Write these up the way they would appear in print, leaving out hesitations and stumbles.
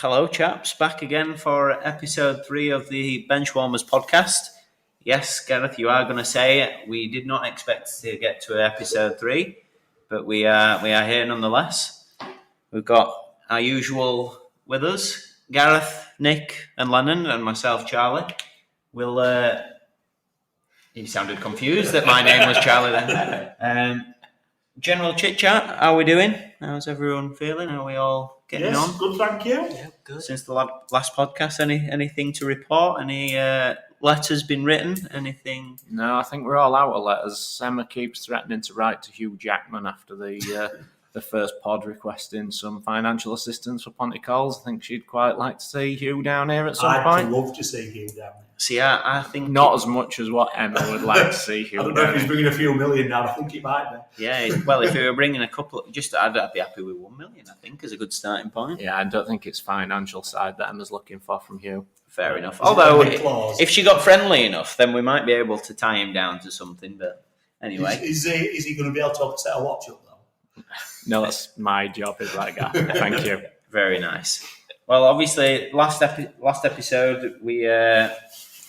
Hello, chaps. Back again for episode 3 of the Benchwarmers podcast. Yes, Gareth, you are going to say it. We did not expect to get to episode 3, but we are here nonetheless. We've got our usual with us, Gareth, Nick and Lennon, and myself, Charlie. You sounded confused that my name was Charlie then. General chit-chat, how are we doing? How's everyone feeling? Are we all getting on? Yes, good, thank you. Yeah, good. Since the last podcast, anything to report? Any letters been written? Anything? No, I think we're all out of letters. Emma keeps threatening to write to Hugh Jackman after the first pod requesting some financial assistance for Ponty Calls. I think she'd quite like to see Hugh down here at some point. I'd love to see Hugh down there. See, I think... Not as much as what Emma would like to see Hugh. I don't know if he's bringing a few million down. I think he might be. Yeah, well, if we were bringing a couple... I'd be happy with 1 million, I think, as a good starting point. Yeah, I don't think it's financial side that Emma's looking for from Hugh. Fair enough. Although, if she got friendly enough, then we might be able to tie him down to something. But anyway... Is he going to be able to set a watch up, though? No, that's my job, is that guy. Thank you. Very nice. Well, obviously, last episode,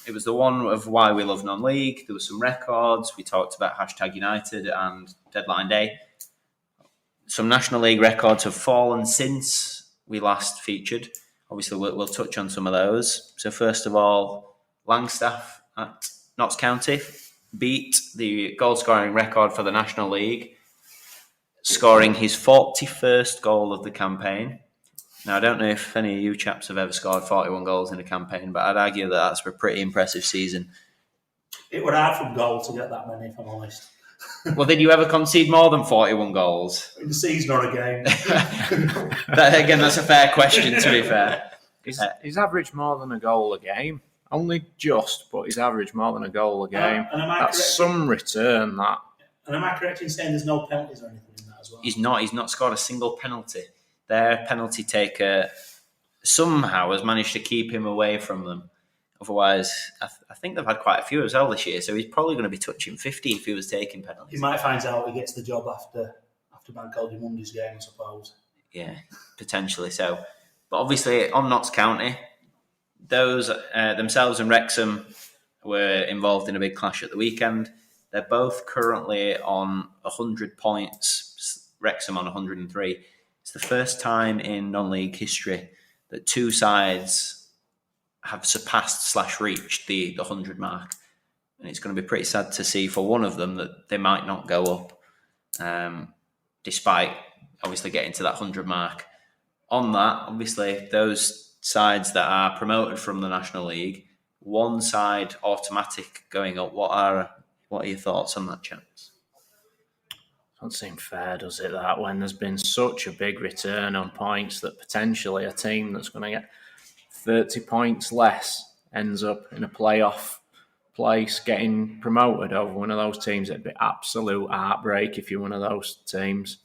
it was the one of why we love non-league. There were some records. We talked about #United and deadline day. Some National League records have fallen since we last featured. Obviously, we'll touch on some of those. So first of all, Langstaff at Notts County beat the goal-scoring record for the National League, scoring his 41st goal of the campaign. Now, I don't know if any of you chaps have ever scored 41 goals in a campaign, but I'd argue that that's a pretty impressive season. It would hard from goal to get that many, if I'm honest. Well, did you ever concede more than 41 goals? In the season or a game? Again, that's a fair question, to be fair. He's averaged more than a goal a game. Only just, but he's averaged more than a goal a game. That's some return, that. And am I correct in saying there's no penalties or anything in that as well? He's not scored a single penalty. Their penalty taker somehow has managed to keep him away from them. Otherwise, I think they've had quite a few as well this year, so he's probably going to be touching 50 if he was taking penalties. He might find out he gets the job after Bank Holiday Monday's game, I suppose. Yeah, potentially so. But obviously, on Notts County, those themselves and Wrexham were involved in a big clash at the weekend. They're both currently on 100 points, Wrexham on 103. It's the first time in non-league history that two sides have surpassed/reached the 100 mark. And it's going to be pretty sad to see for one of them that they might not go up, despite obviously getting to that 100 mark. On that, obviously, those sides that are promoted from the National League, one side automatic going up. What are your thoughts on that, chaps? Doesn't seem fair, does it, that when there's been such a big return on points that potentially a team that's going to get 30 points less ends up in a playoff place getting promoted over one of those teams? It'd be absolute heartbreak if you're one of those teams.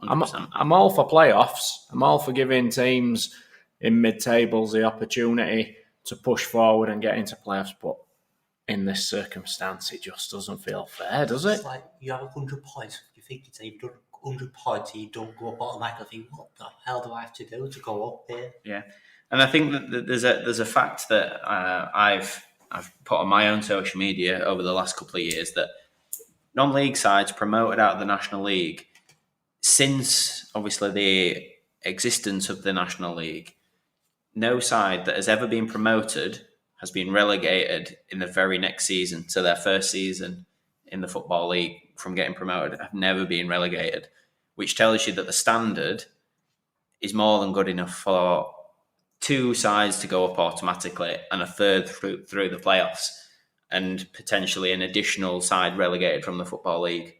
I'm all for playoffs. I'm all for giving teams in mid-tables the opportunity to push forward and get into playoffs, but in this circumstance, it just doesn't feel fair, does it? It's like you have 100 points. You think you've done 100 points, you don't go up automatically. What the hell do I have to do to go up here? Yeah, and I think that there's a fact that I've put on my own social media over the last couple of years that non-league sides promoted out of the National League since obviously the existence of the National League. No side that has ever been promoted has been relegated in the very next season. So their first season in the Football League from getting promoted have never been relegated, which tells you that the standard is more than good enough for two sides to go up automatically and a third through the playoffs and potentially an additional side relegated from the Football League.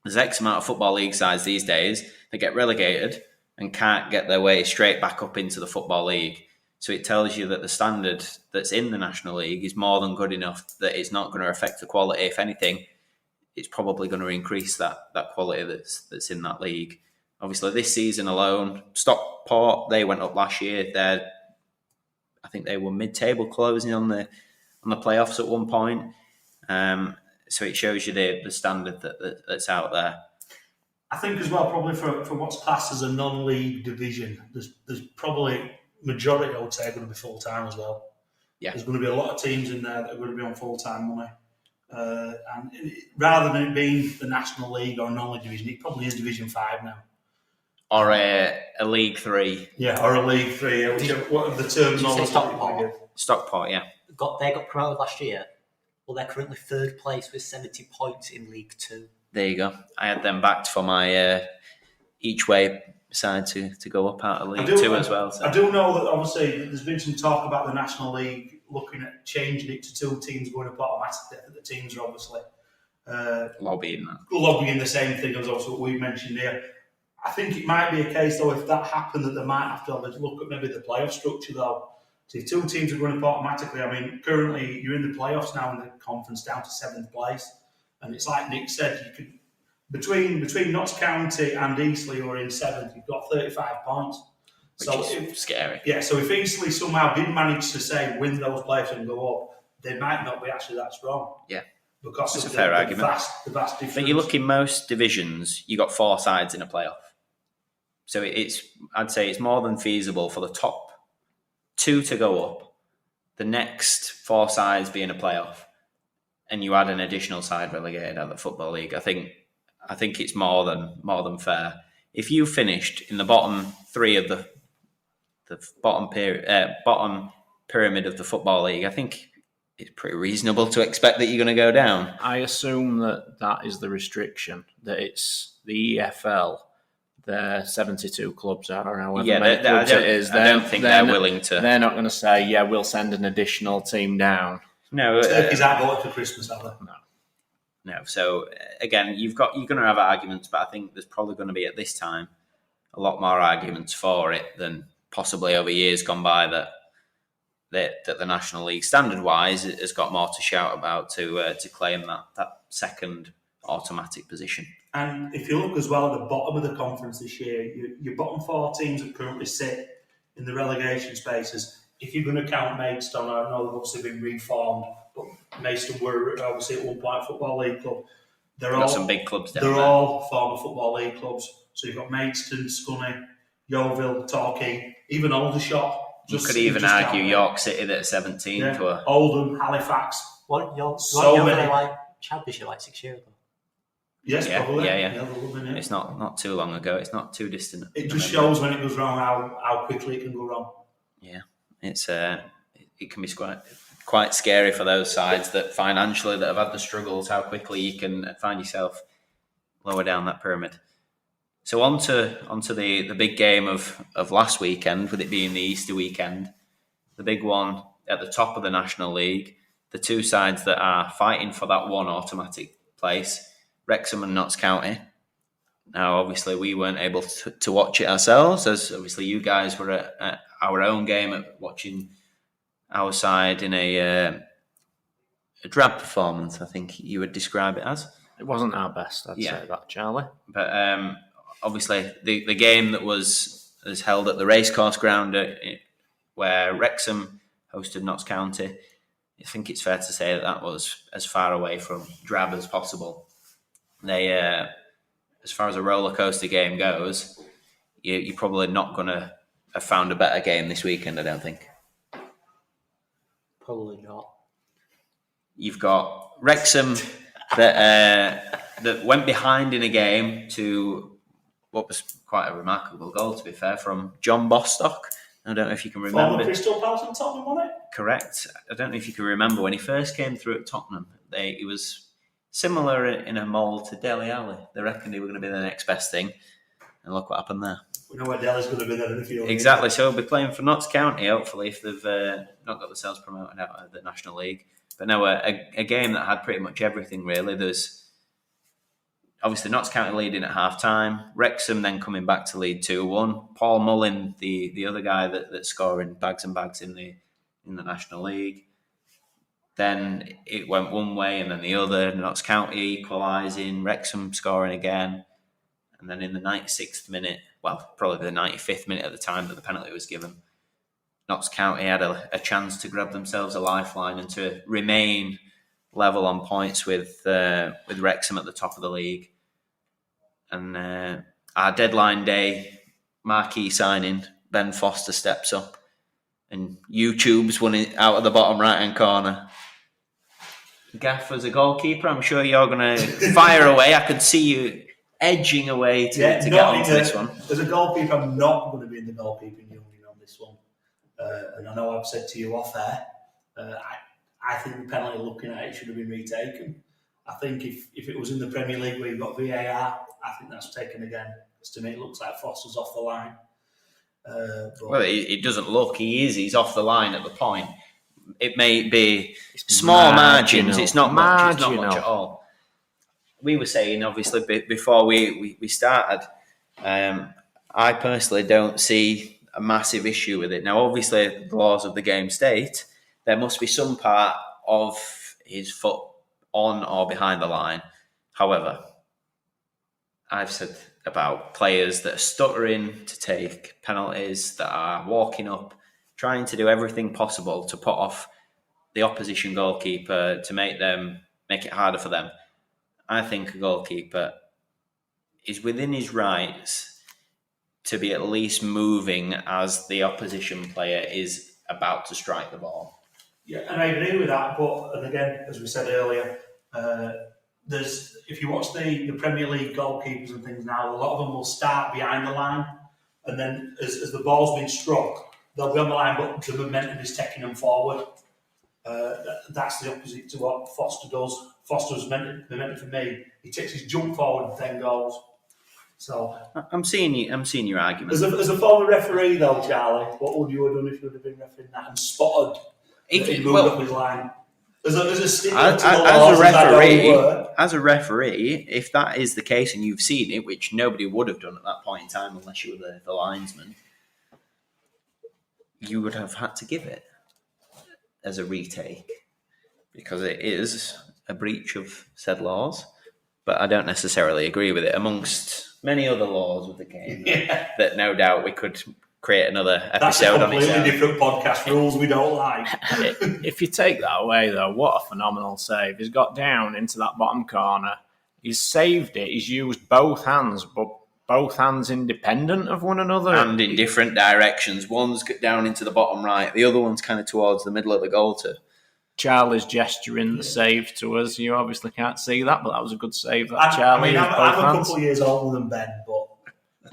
There's X amount of Football League sides these days that get relegated and can't get their way straight back up into the Football League. So it tells you that the standard that's in the National League is more than good enough that it's not going to affect the quality. If anything, it's probably going to increase that quality that's in that league. Obviously, this season alone, Stockport, they went up last year. I think they were mid-table closing on the playoffs at one point. So it shows you the standard that's out there. I think as well, probably for what's classed as a non-league division, there's probably majority, I would say, are going to be full time as well. Yeah. There's going to be a lot of teams in there that are going to be on full time money. Rather than it being the National League or non-league division, it probably is Division 5 now. Or a League 3. Yeah, or a League 3. What are the terms? Did you say Stockport? Stockport, yeah. They got promoted last year. Well, they're currently third place with 70 points in League 2. There you go. I had them backed for my each way side to go up out of League 2 as well. So. I do know that obviously there's been some talk about the National League looking at changing it to 2 teams going up automatically. The teams are obviously lobbying the same thing as also what we mentioned here. I think it might be a case though, if that happened, that they might have to look at maybe the playoff structure though. So if 2 teams are going up automatically, I mean, currently you're in the playoffs now in the conference down to 7th place, and it's like Nick said, you could between Notts County and Eastleigh, who are in 7th, you've got 35 points. Which is scary. Yeah, so if Eastleigh somehow did manage to say win those playoffs and go up, they might not be actually that strong. Yeah, because it's of a fair argument. The vast difference. But you look in most divisions, you got 4 sides in a playoff. So I'd say it's more than feasible for the top 2 to go up, the next 4 sides be in a playoff, and you add an additional side relegated out of the Football League. I think it's more than fair. If you finished in the bottom 3 of the bottom pyramid of the Football League, I think it's pretty reasonable to expect that you're going to go down. I assume that is the restriction, that it's the EFL. Their 72 clubs are, or however many clubs it is. I don't think they're willing to. They're not going to say, yeah, we'll send an additional team down. No, Turkey's out voted for Christmas, are they? No. So again, you're going to have arguments, but I think there's probably going to be at this time a lot more arguments for it than possibly over years gone by that the National League standard-wise has got more to shout about to claim that second automatic position. And if you look as well at the bottom of the conference this year, your bottom 4 teams that currently sit in the relegation spaces, if you're going to count Maidstone, I know they've obviously been reformed, but Maidstone were obviously at one point a Football League club. They're all some big clubs down there. They're all former Football League clubs. So you've got Maidstone, Scunny, Yeovil, Torquay, even Aldershot. You could even argue York City that 17th. Yeah. Oldham, Halifax. What? Yeovil like Championship like 6 years ago? Yes, probably. Yeah. It's not too long ago. It's not too distant. It just shows when it goes wrong how quickly it can go wrong. Yeah, it can be quite scary for those sides that financially that have had the struggles. How quickly you can find yourself lower down that pyramid. So on to the big game of last weekend, with it being the Easter weekend, the big one at the top of the National League. The 2 sides that are fighting for that one automatic place. Wrexham and Notts County. Now, obviously, we weren't able to watch it ourselves, as obviously you guys were at our own game at watching our side in a drab performance, I think you would describe it as. It wasn't our best, I'd say that, Charlie. But obviously, the game that was held at the racecourse ground where Wrexham hosted Notts County, I think it's fair to say that was as far away from drab as possible. They, as far as a roller coaster game goes, you're probably not going to have found a better game this weekend, I don't think. Probably not. You've got Wrexham that went behind in a game to what was quite a remarkable goal, to be fair, from John Bostock. I don't know if you can remember. Former Crystal Palace and Tottenham, wasn't it? Correct. I don't know if you can remember when he first came through at Tottenham. He was similar in a mould to Dele Alli. They reckoned he was going to be the next best thing. And look what happened there. We know where Dele's going to be there in a few years. Exactly. So he'll be playing for Notts County, hopefully, if they've not got themselves promoted out of the National League. But no, a game that had pretty much everything, really. There's obviously Notts County leading at half-time. Wrexham then coming back to lead 2-1. Paul Mullin, the other guy that's scoring bags and bags in the National League. Then it went one way and then the other. Notts County equalising, Wrexham scoring again. And then in the 96th minute, well, probably the 95th minute at the time that the penalty was given, Notts County had a chance to grab themselves a lifeline and to remain level on points with Wrexham at the top of the league. And our deadline day marquee signing, Ben Foster steps up and YouTube's won it out of the bottom right-hand corner. Gaff as a goalkeeper, I'm sure you're going to fire away. I could see you edging away to get onto this one. As a goalkeeper, I'm not going to be in the goalkeeping union on this one. And I know I've said to you off air, I think the penalty, looking at it, should have been retaken. I think if it was in the Premier League where you've got VAR, I think that's taken again. Because to me, it looks like Foster's off the line. Well, it doesn't look. He's off the line at the point. It may be small margins. It's not much. It's not much at all. We were saying, obviously, before we started, I personally don't see a massive issue with it. Now, obviously, the laws of the game state there must be some part of his foot on or behind the line. However, I've said about players that are stuttering to take penalties, that are walking up, trying to do everything possible to put off the opposition goalkeeper, to make it harder for them. I think a goalkeeper is within his rights to be at least moving as the opposition player is about to strike the ball. Yeah, and I agree with that. But, and again, as we said earlier, if you watch the Premier League goalkeepers and things now, a lot of them will start behind the line, and then as the ball's been struck, they'll be on the line, but the momentum is taking them forward. That's the opposite to what Foster does. Foster's momentum for me. He takes his jump forward and then goes. So I'm seeing your argument. As a former referee, though, Charlie, what would you have done if you would have been refereeing that and spotted that he moved up his line? As a referee, if that is the case and you've seen it, which nobody would have done at that point in time unless you were the linesman, you would have had to give it as a retake because it is a breach of said laws. But I don't necessarily agree with it, amongst many other laws of the game that no doubt we could create another episode on its own. That's a completely different podcast rules we don't like. If you take that away, though, what a phenomenal save. He's got down into that bottom corner. He's saved it. He's used both hands, but both hands independent of one another. And in different directions. One's down into the bottom right. The other one's kind of towards the middle of the goal too. Charlie's gesturing the save to us. You obviously can't see that, but that was a good save. I'm Charlie. I'm a couple of years older than Ben, but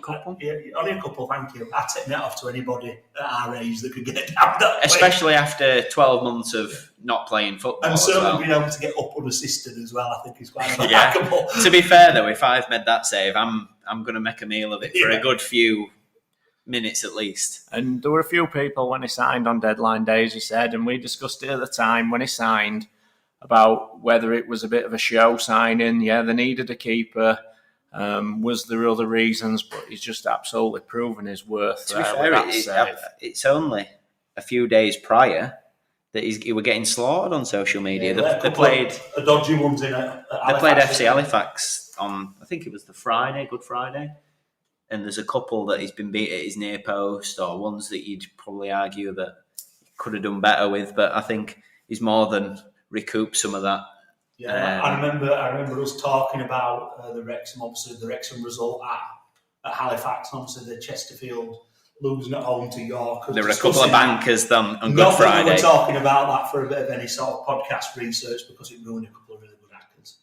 couple? Only a couple, thank you. I take that off to anybody at our age that could get down that way. Especially after 12 months of not playing football. And certainly being able to get up unassisted as well, I think is quite yeah. remarkable. To be fair though, if I've made that save, I'm going to make a meal of it for a good few minutes at least. And there were a few people when he signed on deadline days, he said, and we discussed it at the time when he signed, about whether it was a bit of a show signing. Yeah, they needed a keeper. Was there other reasons? But he's just absolutely proven his worth. To be fair, it's only a few days prior that he were getting slaughtered on social media. Yeah, they played a dodgy ones in it. They played FC Halifax on, I think it was the Friday, Good Friday. And there's a couple that he's been beat at his near post, or ones that you'd probably argue that he could have done better with. But I think he's more than recouped some of that. Yeah, I remember us talking about the Wrexham result at Halifax, and obviously the Chesterfield losing at home to York. There were a couple of bankers on Good Friday. We were talking about that for a bit of any sort of podcast research because it ruined a couple of really good hackers.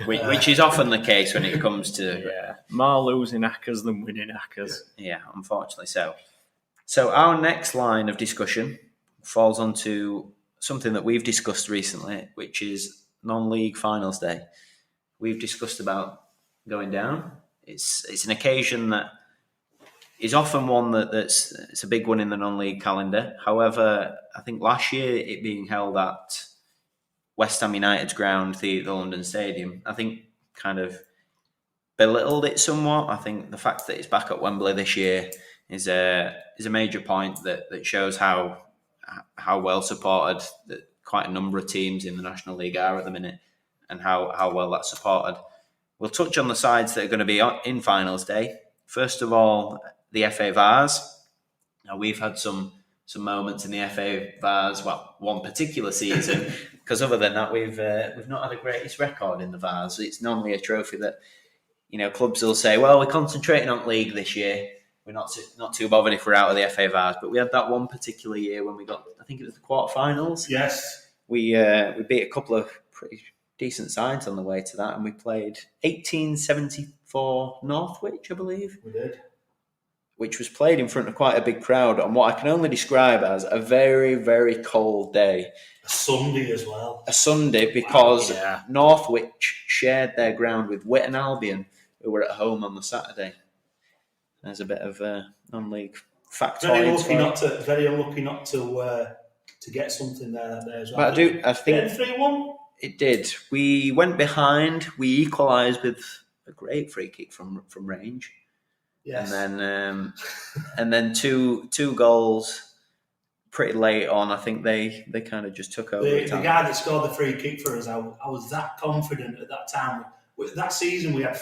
Which is often the case when it comes to more losing hackers than winning hackers. Yeah, unfortunately so. So our next line of discussion falls onto something that we've discussed recently, which is non-league finals day. We've discussed about going down. It's an occasion that is often one that's it's a big one in the non-league calendar. However, I think last year it being held at West Ham United's ground, the London Stadium, I think kind of belittled it somewhat. I think the fact that it's back at Wembley this year is a major point that shows how well supported that quite a number of teams in the National League are at the minute, and how well that's supported. We'll touch on the sides that are going to be in finals day. First of all, the FA Vars. Now, we've had some moments in the FA Vars, well, one particular season, because other than that, we've not had a greatest record in the Vars. It's normally a trophy that, clubs will say, well, we're concentrating on league this year, we're not too bothered if we're out of the FA Vars. But we had that one particular year when we got, I think it was the quarterfinals. Yes. We beat a couple of pretty decent sides on the way to that, and we played 1874 Northwich, I believe. We did. Which was played in front of quite a big crowd on what I can only describe as a very, very cold day. A Sunday as well. A Sunday because Wow, yeah. Northwich shared their ground with Witton Albion, who were at home on the Saturday. There's a bit of non-league factoid. Very unlucky not to get something there that day as well. But I think 3-1? It did. We went behind. We equalised with a great free kick from range. Yes. And then two goals pretty late on. I think they kind of just took over. The guy that scored the free kick for us, I was that confident at that time. That season, we had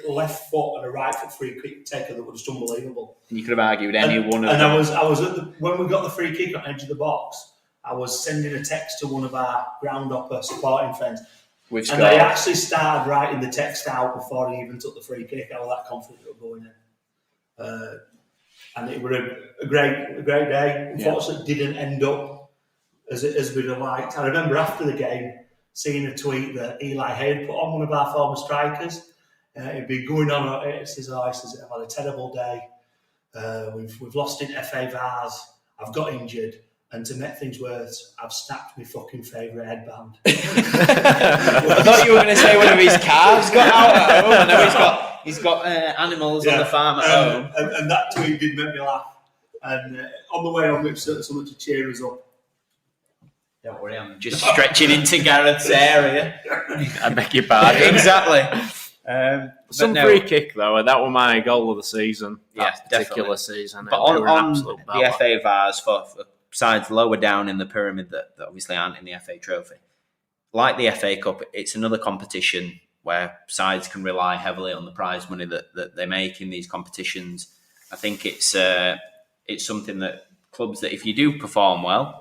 left foot and a right foot free kick taker that was just unbelievable. And you could have argued any one of them. And I was when we got the free kick on the edge of the box, I was sending a text to one of our ground upper supporting friends. And they actually started writing the text out before he even took the free kick. I was that confident of going in. And it was a great day. Unfortunately, it didn't end up as we'd have liked. I remember after the game seeing a tweet that Eli Hay had put on one of our former strikers. It'd been going on. It says, I've had a terrible day. We've lost in FA Vars. I've got injured. And to make things worse, I've snapped my fucking favourite headband. I thought you were going to say one of his calves got out at home. I know he's got animals on the farm at home. And that tweet did make me laugh. And on the way home, it was something to cheer us up. Don't worry, I'm just stretching into Gareth's area. I beg your pardon. Exactly. Free kick though, and that was my goal of the season. That particular definitely. Season. But on the FA Vars for sides lower down in the pyramid that obviously aren't in the FA Trophy, like the FA Cup, it's another competition where sides can rely heavily on the prize money that they make in these competitions. I think it's something that clubs that if you do perform well,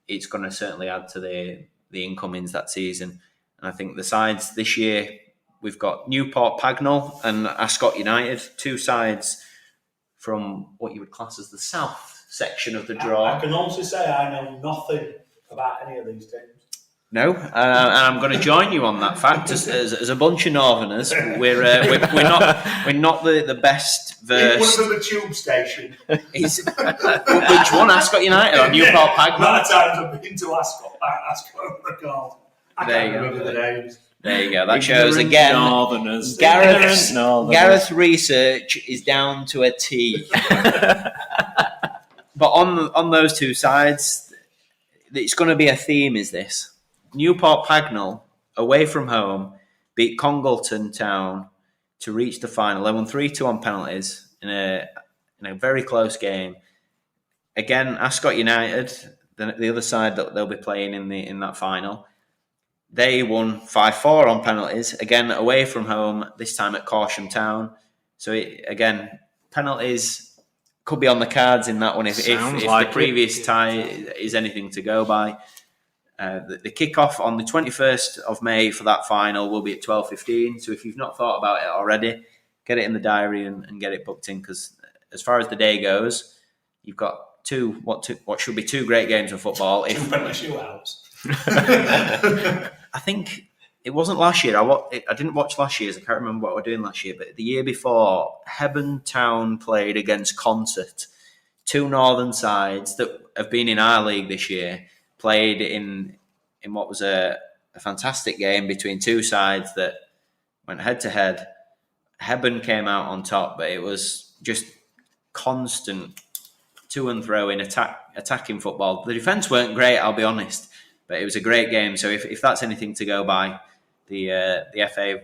it's going to certainly add to the incomings that season. And I think the sides this year, we've got Newport Pagnell and Ascot United, two sides from what you would class as the south section of the draw. I can honestly say I know nothing about any of these teams. No, and I'm going to join you on that fact. As a bunch of Northerners, we're not the best versed. One of the tube station. Which one? Ascot United or Newport Pagnell? A lot of times I've been to Ascot what they're called. I can't remember the names. There you go. That shows again. Northerners. Gareth's research is down to a T. But on those two sides, it's going to be a theme. Is this Newport Pagnell away from home beat Congleton Town to reach the final? They won 3-2 on penalties in a very close game. Again, Ascot United, the other side that they'll be playing in that final, they won 5-4 on penalties, again away from home, this time at Corsham Town. So again, penalties could be on the cards in that one if the previous tie is anything to go by. The kick-off on the 21st of May for that final will be at 12:15. So if you've not thought about it already, get it in the diary and get it booked in, because as far as the day goes, you've got what should be two great games of football. Two penalty shootouts. I think it wasn't last year. I didn't watch last year's. I can't remember what we were doing last year. But the year before, Hebburn Town played against Concert. Two northern sides that have been in our league this year played in what was a fantastic game between two sides that went head to head. Hebburn came out on top, but it was just constant to and fro in attacking football. The defence weren't great, I'll be honest, but it was a great game. So if that's anything to go by, the FA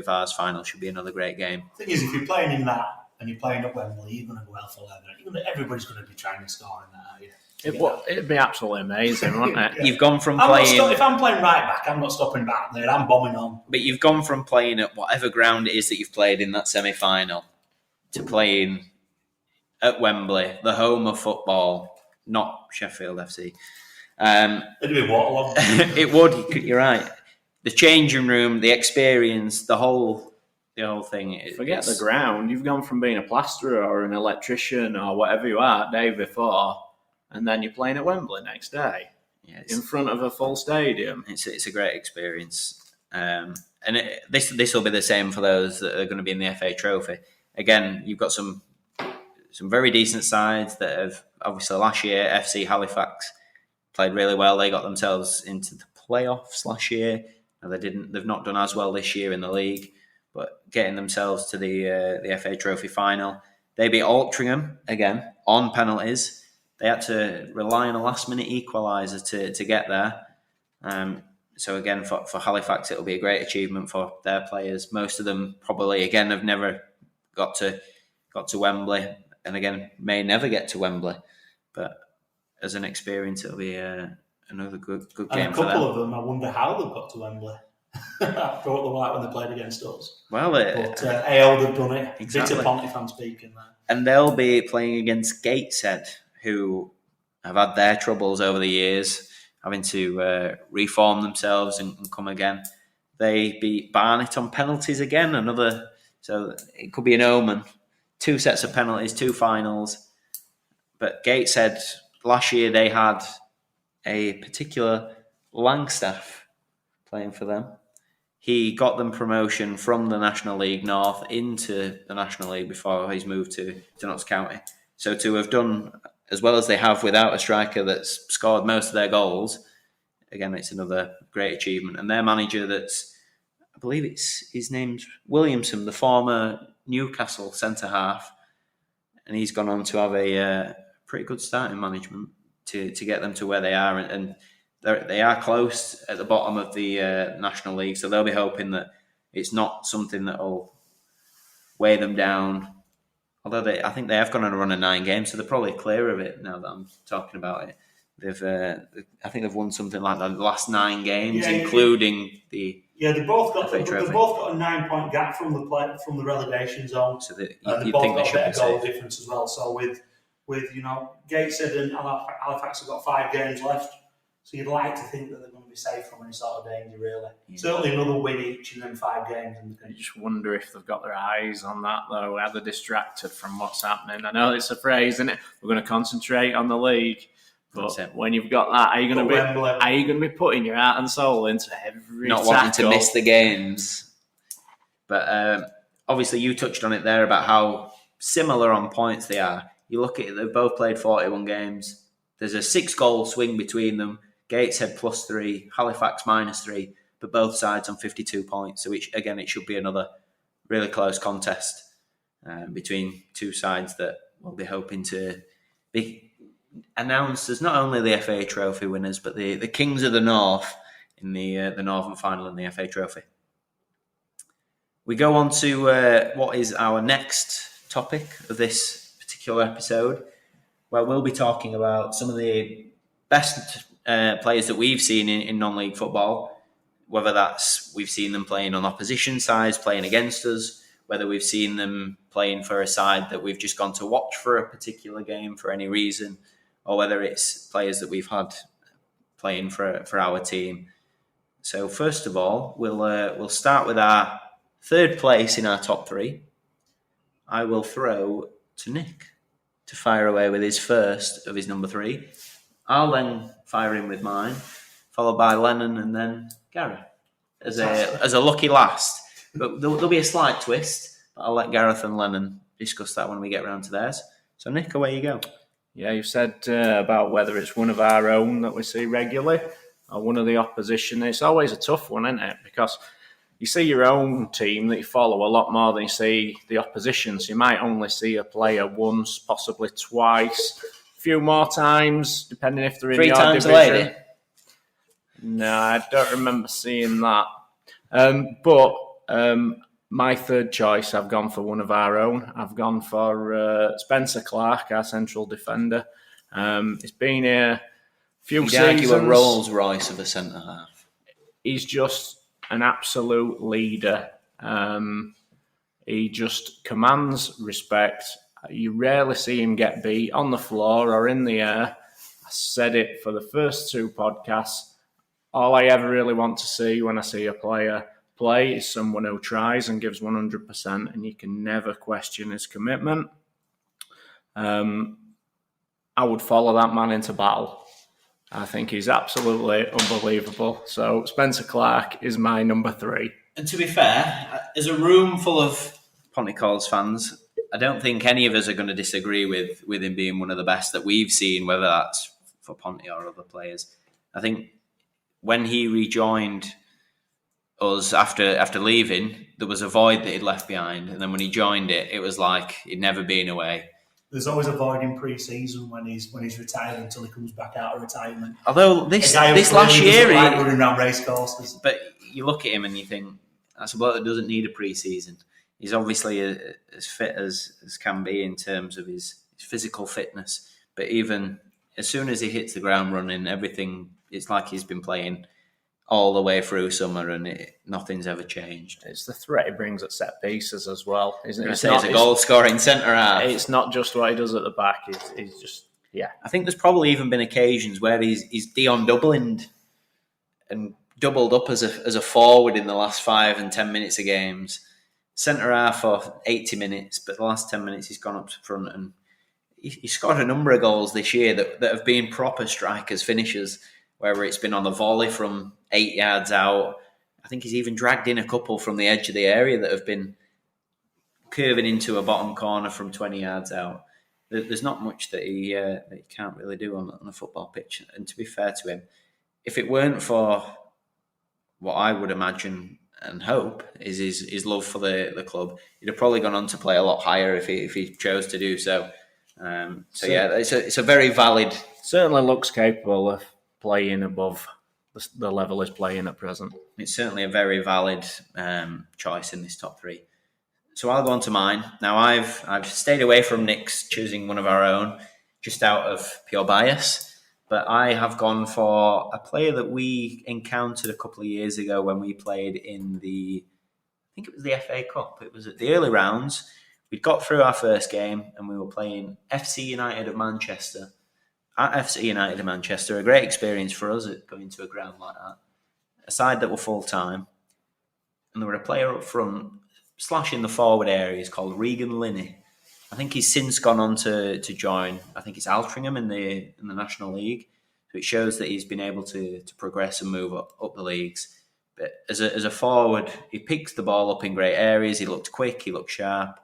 Vars final should be another great game. The thing is, if you're playing in that and you're playing at Wembley, you're going to go out for 11. Everybody's going to be trying to score in that, are you? It'd be absolutely amazing, wouldn't it? Yeah. You've gone from playing... if I'm playing right back, I'm not stopping back there. I'm bombing on. But you've gone from playing at whatever ground it is that you've played in that semi-final to playing at Wembley, the home of football, not Sheffield FC. It'd be waterlogged. It would. You're right. The changing room, the experience, the whole the whole thing. Forget the ground. You've gone from being a plasterer or an electrician or whatever you are day before, and then you're playing at Wembley next day in front of a full stadium. It's a great experience, and this will be the same for those that are going to be in the FA Trophy. Again, you've got some very decent sides that have obviously last year FC Halifax played really well. They got themselves into the playoffs last year. Now they've not done as well this year in the league, but getting themselves to the FA Trophy final. They beat Altrincham again on penalties. They had to rely on a last-minute equaliser to get there. So again, for Halifax, it'll be a great achievement for their players. Most of them probably again have never got to Wembley, and again may never get to Wembley. But as an experience, it'll be another good game for them. And a couple of them, I wonder how they've got to Wembley. I thought they were like when they played against us. Well, but AO, they've done it. Exactly. Bitter Ponty fan speaking there. And they'll be playing against Gateshead, who have had their troubles over the years, having to reform themselves and come again. They beat Barnet on penalties again, so it could be an omen. 2 sets of penalties, 2 finals. But Gateshead, last year they had a particular Langstaff playing for them. He got them promotion from the National League North into the National League before he's moved to Notts County. So to have done as well as they have without a striker that's scored most of their goals, again, it's another great achievement. And their manager I believe his name's Williamson, the former Newcastle centre-half, and he's gone on to have a pretty good starting management to get them to where they are. And they are close at the bottom of the National League, so they'll be hoping that it's not something that will weigh them down. Although I think they have gone on a run of 9 games, so they're probably clear of it now that I'm talking about it. I think they've won something like the last 9 games, including the. Yeah, they've both got a 9-point gap from the relegation zone. So they've both got a better goal difference as well. So with Gateshead and Halifax have got 5 games left. So you'd like to think that they're going to be safe from any sort of danger, really. Yeah. Certainly another win each in them 5 games. I just wonder if they've got their eyes on that, though. Are they distracted from what's happening? I know it's a phrase, isn't it? We're going to concentrate on the league. But when you've got that, are you going to be putting your heart and soul into every not wanting to miss the games? But obviously, you touched on it there about how similar on points they are. You look at it; they've both played 41 games. There's a 6-goal swing between them. Gateshead +3, Halifax -3, but both sides on 52 points. So it should be another really close contest between 2 sides that will be hoping to be announced as not only the FA Trophy winners, but the Kings of the North in the Northern Final in the FA Trophy. We go on to what is our next topic of this particular episode, where we'll be talking about some of the best players that we've seen in non-league football, whether that's we've seen them playing on opposition sides, playing against us, whether we've seen them playing for a side that we've just gone to watch for a particular game for any reason, or whether it's players that we've had playing for our team. So first of all, we'll start with our 3rd place in our top 3. I will throw to Nick to fire away with his first of his number 3. I'll then fire in with mine, followed by Lennon and then Gareth as a lucky last. But there'll be a slight twist, but I'll let Gareth and Lennon discuss that when we get round to theirs. So Nick, away you go. Yeah, you've said about whether it's one of our own that we see regularly or one of the opposition. It's always a tough one, isn't it? Because you see your own team that you follow a lot more than you see the opposition. So you might only see a player once, possibly twice, a few more times, depending if they're in 3 your times division. a lady? No, I don't remember seeing that. But my 3rd choice, I've gone for one of our own. I've gone for Spencer Clark, our central defender. He's been here a few seasons. You'd argue a Rolls Royce of a centre half. He's just an absolute leader. He just commands respect. You rarely see him get beat on the floor or in the air. I said it for the first 2 podcasts. All I ever really want to see when I see a player play. He's someone who tries and gives 100%, and you can never question his commitment. I would follow that man into battle. I think he's absolutely unbelievable. So Spencer Clark is my number 3. And to be fair, as a room full of Pontycalls fans, I don't think any of us are going to disagree with him being one of the best that we've seen, whether that's for Ponty or other players. I think when he rejoined us after leaving, there was a void that he'd left behind. And then when he joined it, it was like he'd never been away. There's always a void in pre-season when he's retired until he comes back out of retirement. Although this last year, running around race courses. But you look at him and you think that's a bloke that doesn't need a pre-season. He's obviously as fit as can be in terms of his physical fitness. But even as soon as he hits the ground running, everything, it's like he's been playing all the way through summer and nothing's ever changed. It's the threat he brings at set pieces as well, isn't it? He's a goal-scoring centre-half. It's not just what he does at the back. He's just, yeah. I think there's probably even been occasions where he's Dion Dublined and doubled up as a forward in the last 5 and 10 minutes of games. Centre-half for 80 minutes, but the last 10 minutes he's gone up to front and he scored a number of goals this year that have been proper strikers, finishers, whether it's been on the volley from 8 yards out. I think he's even dragged in a couple from the edge of the area that have been curving into a bottom corner from 20 yards out. There's not much that he can't really do on a football pitch. And to be fair to him, if it weren't for what I would imagine and hope is his love for the club, he'd have probably gone on to play a lot higher if he chose to do so. It's a very valid. Certainly looks capable of playing above the level he's playing at present. It's certainly a very valid choice in this top 3. So I'll go on to mine. Now I've stayed away from Nick's choosing one of our own, just out of pure bias. But I have gone for a player that we encountered a couple of years ago when we played in I think it was the FA Cup. It was at the early rounds. We'd got through our first game and we were playing FC United of Manchester. At FC United of Manchester, a great experience for us at going to a ground like that. A side that were full-time. And there were a player up front, slashing the forward areas, called Regan Linney. I think he's since gone on to join, I think it's Altrincham in the National League. So it shows that he's been able to progress and move up the leagues. But as a forward, he picks the ball up in great areas. He looked quick, he looked sharp.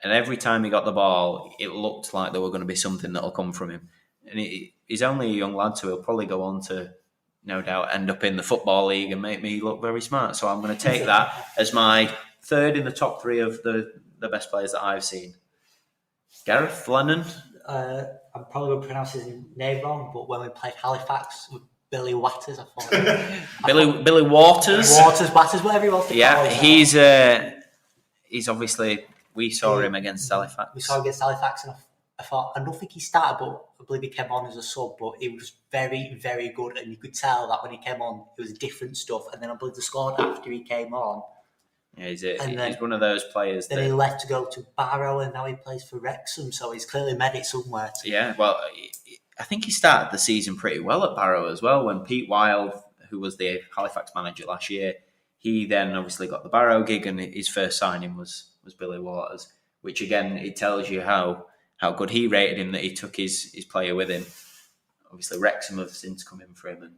And every time he got the ball, it looked like there were going to be something that'll come from him. And he's only a young lad, so he'll probably go on to, no doubt, end up in the Football League and make me look very smart. So I'm going to take that as my 3rd in the top 3 of the best players that I've seen. Gareth Lennon? I'm probably going to pronounce his name wrong, but when we played Halifax with Billy Watters, I thought... Billy Waters? Watters, whatever he wants to call him. He's obviously... We saw him against Halifax. We saw him against Halifax, and I thought, I don't think he started, but I believe he came on as a sub, but he was very, very good, and you could tell that when he came on, it was different stuff, and then I believe they scored after he came on. Yeah, he's one of those players. Then he left to go to Barrow, and now he plays for Wrexham, so he's clearly made it somewhere. Yeah, well, I think he started the season pretty well at Barrow as well, when Pete Wild, who was the Halifax manager last year, he then obviously got the Barrow gig, and his first signing was Billy Waters, which again, it tells you how good he rated him, that he took his player with him. Obviously, Wrexham have since come in for him, and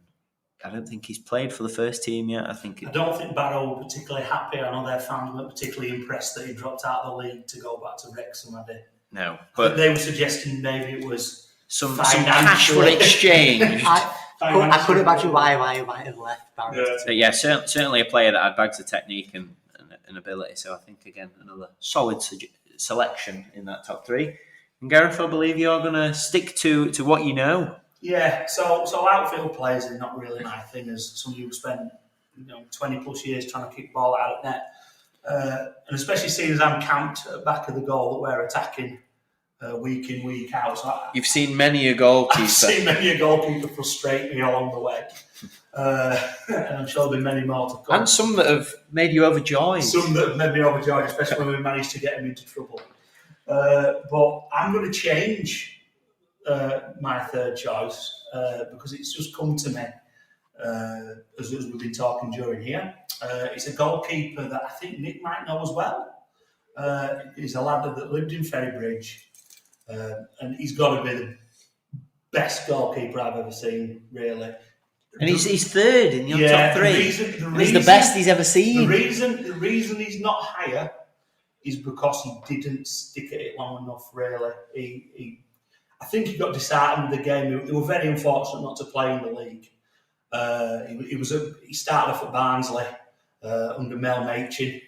I don't think he's played for the first team yet. I don't think Barrow were particularly happy. I know their fans weren't particularly impressed that he dropped out of the league to go back to Wrexham, had they? No, but they were suggesting maybe it was some cash for exchange. I couldn't imagine why he might have left Barrow. Yeah, certainly a player that had bags of technique and ability. So I think, again, another solid selection in that top 3. And Gareth, I believe you're going to stick to what you know. Yeah, so outfield players are not really my thing, as somebody who spent 20 plus years trying to kick the ball out of net. And especially seeing as I'm camped at the back of the goal that we're attacking week in, week out. So you've seen many a goalkeeper. I've seen many a goalkeeper frustrate me along the way. And I'm sure there'll be many more to come. And some that have made you overjoyed. Some that have made me overjoyed, especially when we managed to get them into trouble. But I'm going to change my 3rd choice because it's just come to me. as we've been talking during here. It's a goalkeeper that I think Nick might know as well. He's a lad that lived in Ferrybridge, and he's got to be the best goalkeeper I've ever seen, really. And he's third in your top three. He's the best he's ever seen. The reason he's not higher is because he didn't stick at it long enough, really. I think he got disheartened with the game. They were very unfortunate not to play in the league. He started off at Barnsley under Mel Machin.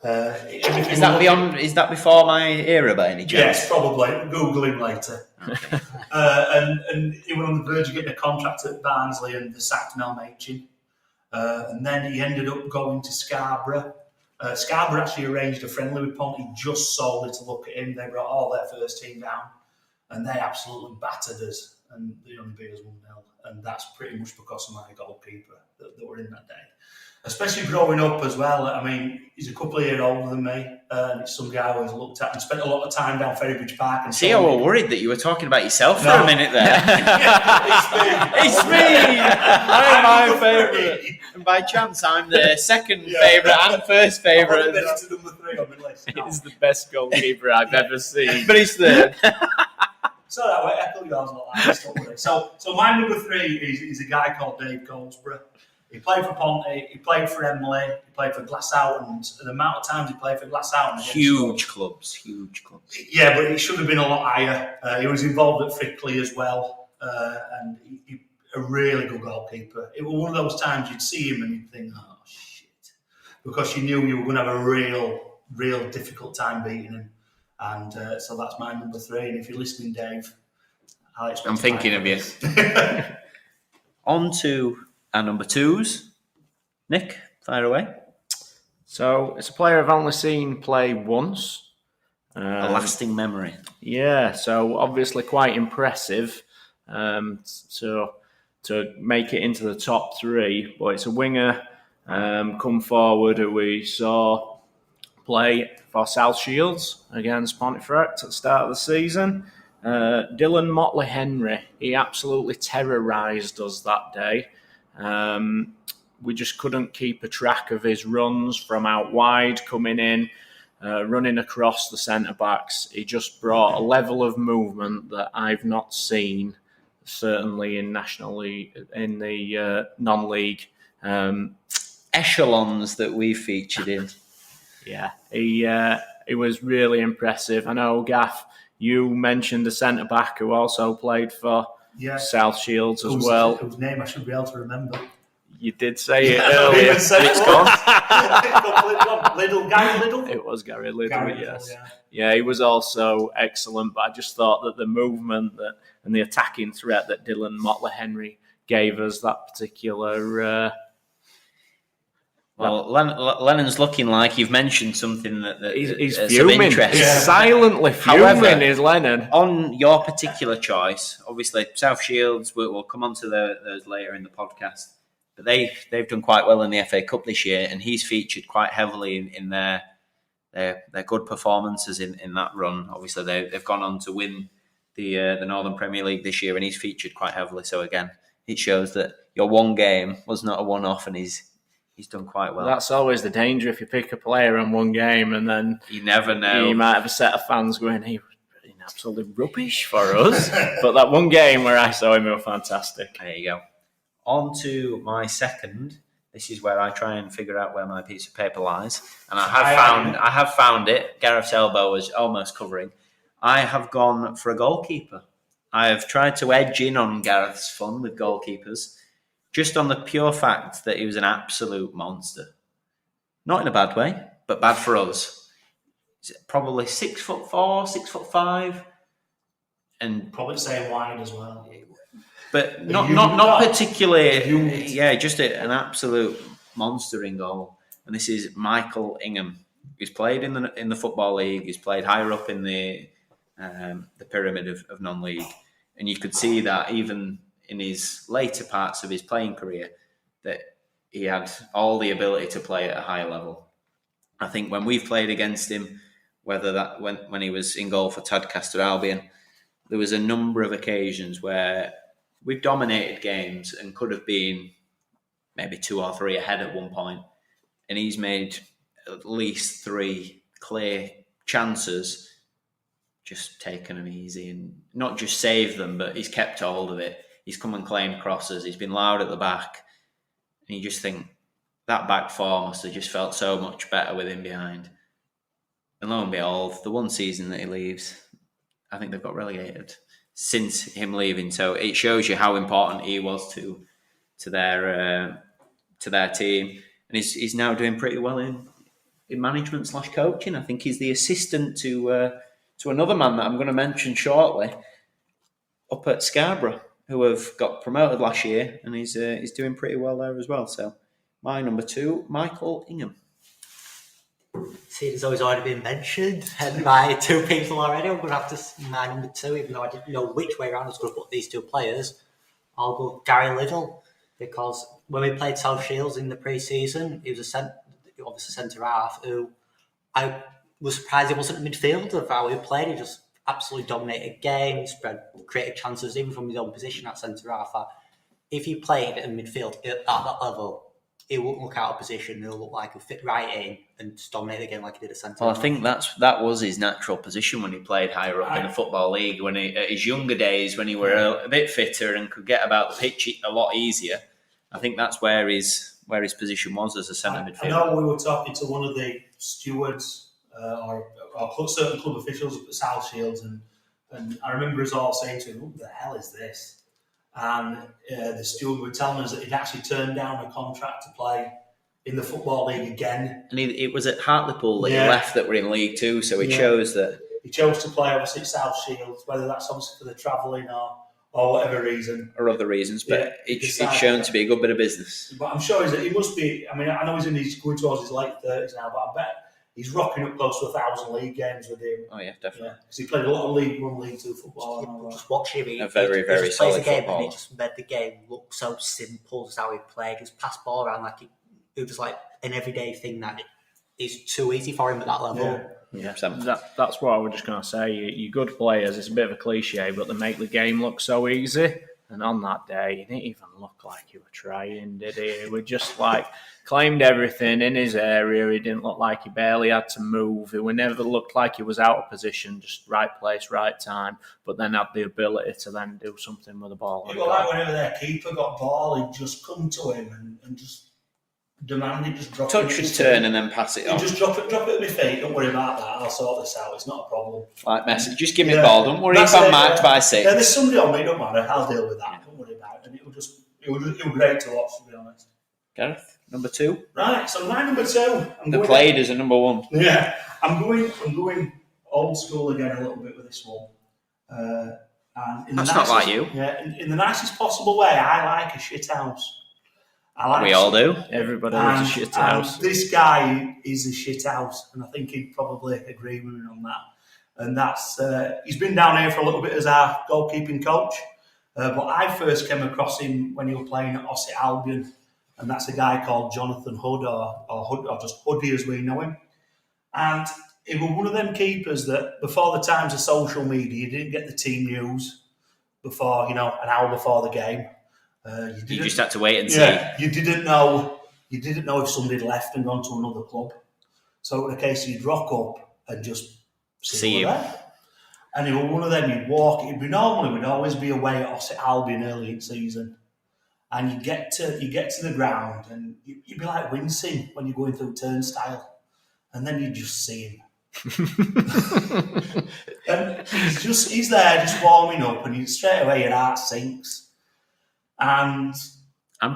Is that before my era by any chance? Yes, probably. Google him later. Okay. And he was on the verge of getting a contract at Barnsley and they sacked Mel Machin. And then he ended up going to Scarborough. Scarborough actually arranged a friendly with Ponty just solely to look at him. They brought all their first team down and they absolutely battered us. And they only beat us 1-0. And that's pretty much because of my goalkeeper that were in that day. Especially growing up as well. I mean, he's a couple of years older than me, and it's some guy I always looked at and spent a lot of time down Ferrybridge Park. And see, I was worried that you were talking about yourself for a minute there. It's me. I'm my favourite. And by chance, I'm the second favourite and first favourite. It's number 3 on my list. He's the best goalkeeper I've ever seen. But he's third. So that way, echo yours not like this, don't worry. So my number 3 is a guy called Dave Goldsborough. He played for Ponty, he played for Emily, he played for Glasshoughton. The amount of times he played for Glasshoughton. Huge clubs. Yeah, but he should have been a lot higher. He was involved at Frickley as well, and he a really good goalkeeper. It was one of those times you'd see him and you'd think, oh, shit. Because you knew you were going to have a real difficult time beating him. And so that's my number 3. And if you're listening, Dave, I'm thinking of you. On to our number 2s. Nick, fire away. So it's a player I've only seen play once. A lasting memory. Yeah, so obviously quite impressive. So to make it into the top 3, but it's a winger come forward who we saw play for South Shields against Pontefract at the start of the season. Dylan Motley Henry, he absolutely terrorised us that day. We just couldn't keep a track of his runs from out wide, coming in, running across the centre-backs. He just brought a level of movement that I've not seen, certainly in National League, in the non-league echelons that we featured in. Yeah, he was really impressive. I know, Gaff, you mentioned a centre-back who also played for South Shields as well. Whose name I should be able to remember. You did say it earlier. It's gone. Liddle? It was Gary Liddle, yes. Yeah, he was also excellent, but I just thought that the movement and the attacking threat that Dylan Motley Henry gave us that particular... Well, Lennon's looking like you've mentioned something that he's of fuming. interest. He's silently fuming. However, is Lennon. On your particular choice, obviously South Shields, we'll come on to those later in the podcast, but they've done quite well in the FA Cup this year, and he's featured quite heavily in their good performances in that run. Obviously, they've gone on to win the Northern Premier League this year, and he's featured quite heavily. So again, it shows that your one game was not a one-off, and he's done quite well. That's always the danger if you pick a player in one game and then you never know. You might have a set of fans going, he was absolutely rubbish for us. But that one game where I saw him, he was fantastic. There you go. On to my second. This is where I try and figure out where my piece of paper lies. And I have found it. Gareth's elbow was almost covering. I have gone for a goalkeeper. I have tried to edge in on Gareth's fun with goalkeepers, just on the pure fact that he was an absolute monster. Not in a bad way, but bad for us. He's probably 6'4", 6'5", and probably say wide as well. But not particularly. Yeah, just an absolute monster in goal. And this is Michael Ingham. He's played in the Football League. He's played higher up in the pyramid of non-league, and you could see that even in his later parts of his playing career, that he had all the ability to play at a higher level. I think when we've played against him, whether that when he was in goal for Tadcaster Albion, there was a number of occasions where we've dominated games and could have been maybe 2 or 3 ahead at one point, and he's made at least 3 clear chances, just taken them easy and not just saved them, but he's kept hold of it. He's come and claimed crosses. He's been loud at the back, and you just think that back four must have just felt so much better with him behind. And lo and behold, the one season that he leaves, I think they've got relegated since him leaving. So it shows you how important he was to their team, and he's now doing pretty well in management / coaching. I think he's the assistant to another man that I'm going to mention shortly up at Scarborough, who have got promoted last year, and he's doing pretty well there as well. So my number 2, Michael Ingham. See, it's always already been mentioned, and my 2 people already. I'm going to have to my number 2, even though I didn't know which way around I was going to put these 2 players. I'll go Gary Liddell, because when we played South Shields in the pre-season, he was obviously centre half who I was surprised he wasn't a midfielder of how he played. He just absolutely dominated games, created chances even from his own position at centre half. If he played in midfield at that level, he wouldn't look out of position. He'll look like he'll fit right in and just dominate the game like he did at centre. Well, I think that was his natural position when he played higher up in the Football League. When at his younger days, when he were a bit fitter and could get about the pitch a lot easier, I think that's where his position was as a centre midfielder. I know we were talking to one of the stewards or certain club officials at South Shields, and I remember us all saying to him, "What the hell is this?" And the steward were telling us that he'd actually turned down a contract to play in the Football League again. And it was at Hartlepool that he left that were in League Two, so he chose that. He chose to play obviously at South Shields, whether that's obviously for the travelling or whatever reason. Or other reasons, but it's shown to be a good bit of business. But I'm sure he must be, I mean, I know he's going towards his late 30s now, but I bet he's rocking up close to 1,000 league games with him. Oh yeah, definitely. Because he played a lot of League 1, League 2 football. Just watch him. A very, very just solid plays a game footballer. and he just made the game look so simple, just how he played. Just pass ball around like it was like an everyday thing that is too easy for him at that level. Yeah, that's what I was just going to say. You're good players. It's a bit of a cliche, but they make the game look so easy. And on that day, he didn't even look like he was trying, did he? He was just like claimed everything in his area. He didn't look like he barely had to move. He never looked like he was out of position, just right place, right time. But then had the ability to then do something with the ball. It was like whenever their keeper got ball, he'd just come to him and just demand it, just drop it. Touch his turn and then pass it on. Just drop it at my feet. Don't worry about that. I'll sort this out. It's not a problem. Like Messi, just give me the ball. Don't worry if I'm marked by 6. Yeah, there's somebody on me. Don't matter. I'll deal with that. Don't worry about it. And it was great to watch, to be honest. Gareth, number 2. Right. So my number 2. The played as a number 1. Yeah, I'm going old school again a little bit with this one. And That's not like you. Yeah, in the nicest possible way. I like a shit house. We all do. Everybody loves a shit house. This guy is a shit house, and I think he'd probably agree with me on that. And that's he's been down here for a little bit as our goalkeeping coach, but I first came across him when he was playing at Ossett Albion, and that's a guy called Jonathan Hood, or just Hoodie as we know him. And he was one of them keepers that before the times of social media, you didn't get the team news before, an hour before the game. You just had to wait and see. Yeah, you didn't know if somebody had left and gone to another club. So in a case you'd rock up and just see him. And he was one of them. You'd walk. We'd always be away at Ossett Albion early in season, and you get to the ground and you'd be like wincing when you're going through turnstile, and then you just see him. And he's there just warming up, and straight away your heart sinks. And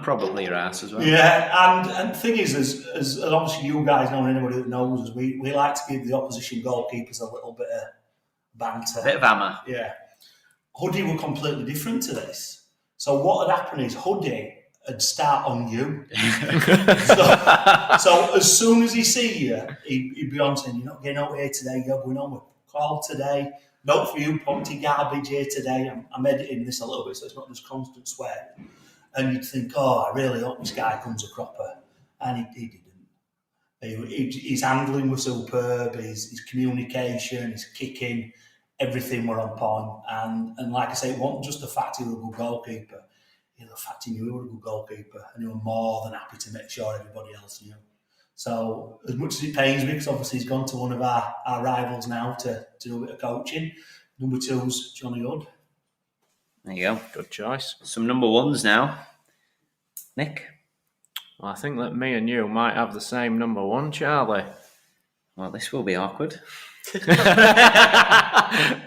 probably your ass as well. Yeah, and the thing is, as obviously you guys know, anybody that knows us, we like to give the opposition goalkeepers a little bit of banter. A bit of hammer. Yeah. Hoodie were completely different to this. So what had happened is Hoodie would start on you. so as soon as he see you, he'd be on saying, "You're not getting out here today, you're going on with call today. Note for you, Ponty garbage here today." I'm editing this a little bit so it's not just constant swearing. And you'd think, I really hope this guy comes a cropper. And he didn't. His handling was superb, his communication, his kicking, everything were on point. And like I say, it wasn't just the fact he was a good goalkeeper. the fact he knew he was a good goalkeeper, and he was more than happy to make sure everybody else knew. So as much as it pains me, because obviously he's gone to one of our rivals now to do a bit of coaching, number 2's Johnny Hood. There you go. Good choice. Some number 1s now. Nick? Well, I think that me and you might have the same number 1, Charlie. Well, this will be awkward. Well,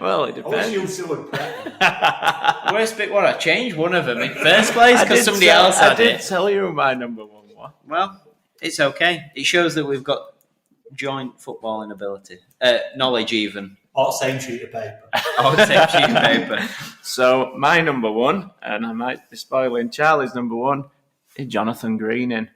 it I wish depends. you two would prep. Worst bit, what, I changed one of them in first place because somebody else had I did it. tell you my number 1 was. Well, it's okay. It shows that we've got joint footballing ability. Knowledge even. Or same sheet of paper. I would say sheet of paper. So my number 1, and I might be spoiling Charlie's number 1, is Jonathan Greening.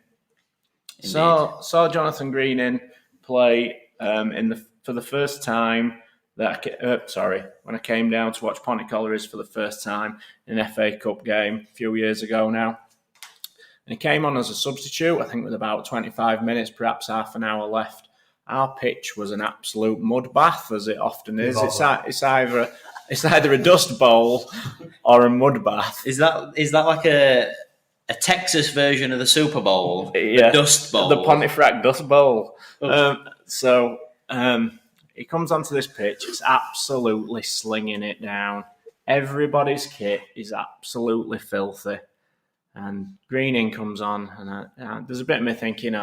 Saw Jonathan Greening play for the first time when I came down to watch Ponty Collieries for the first time in an FA Cup game a few years ago now. And he came on as a substitute, I think with about 25 minutes, perhaps half an hour left. Our pitch was an absolute mud bath, as it often is. It's either a dust bowl or a mud bath. Is that like a Texas version of the Super Bowl? Yeah, the Dust Bowl. The Pontefract Dust Bowl. He comes onto this pitch. It's absolutely slinging it down. Everybody's kit is absolutely filthy. And Greening comes on, and there's a bit of me thinking,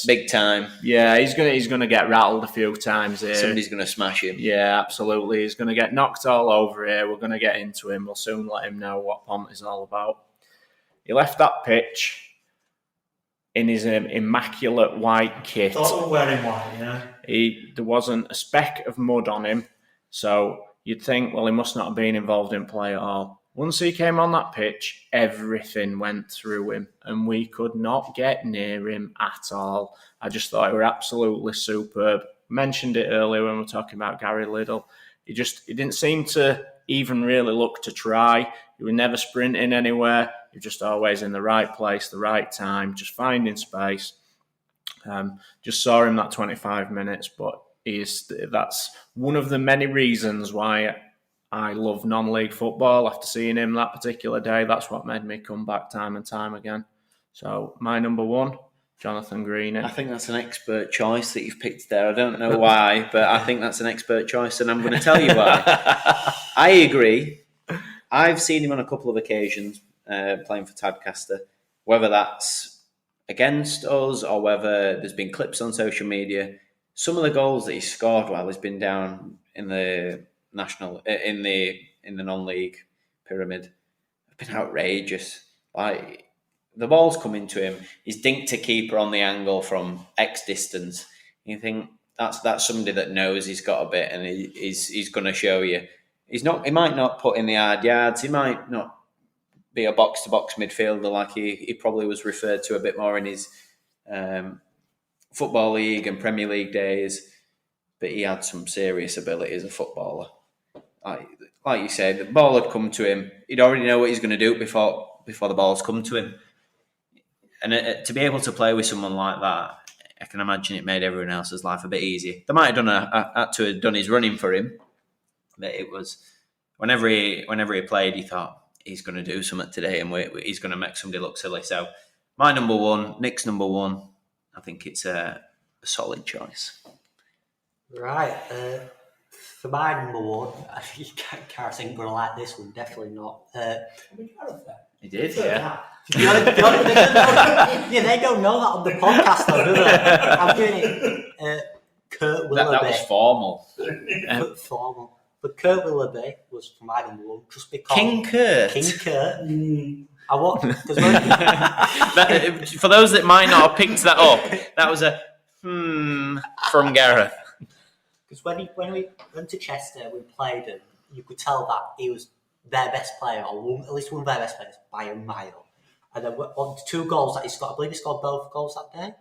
big time. Yeah, he's gonna get rattled a few times here. Somebody's gonna smash him. Yeah, absolutely. He's gonna get knocked all over here. We're gonna get into him. We'll soon let him know what Pont is all about. He left that pitch in his immaculate white kit. Thought we were wearing white, yeah. There wasn't a speck of mud on him, so you'd think, well, he must not have been involved in play at all. Once he came on that pitch, everything went through him, and we could not get near him at all. I just thought it were absolutely superb. Mentioned it earlier when we were talking about Gary Liddell. He didn't seem to even really look to try. He was never sprinting anywhere. He was just always in the right place, the right time, just finding space. Just saw him that 25 minutes, but that's one of the many reasons why I love non-league football. After seeing him that particular day, that's what made me come back time and time again. So my number 1, Jonathan Greening. I think that's an expert choice that you've picked there. I don't know why, but I think that's an expert choice, and I'm going to tell you why. I agree. I've seen him on a couple of occasions playing for Tadcaster, whether that's against us or whether there's been clips on social media. Some of the goals that he's scored while he's been down in the in the non-league pyramid have been outrageous. Like, the ball's coming to him, he's dinked a keeper on the angle from X distance. You think that's somebody that knows he's got a bit, and he's going to show you. He might not put in the hard yards. He might not be a box-to-box midfielder like he probably was referred to a bit more in his Football League and Premier League days, but he had some serious ability as a footballer. Like you said, the ball had come to him. He'd already know what he's going to do before the ball's come to him. And to be able to play with someone like that, I can imagine it made everyone else's life a bit easier. They might have had to have done his running for him, but it was whenever he played, he thought he's going to do something today, and he's going to make somebody look silly. So my number 1, Nick's number 1, I think it's a solid choice. Right. For my number 1, Gareth isn't going to like this one, definitely not. He did, yeah. They don't know that on the podcast, though, do they? I'm doing it. Kurt Willoughby. That was formal. Formal. But Kurt Willoughby was for my number 1 just because King Kurt. I want For those that might not have picked that up, that was a from Gareth. Because when we went to Chester, we played him. You could tell that he was their best player, or at least one of their best players by a mile. And then on 2 goals that he scored, I believe he scored both goals that day.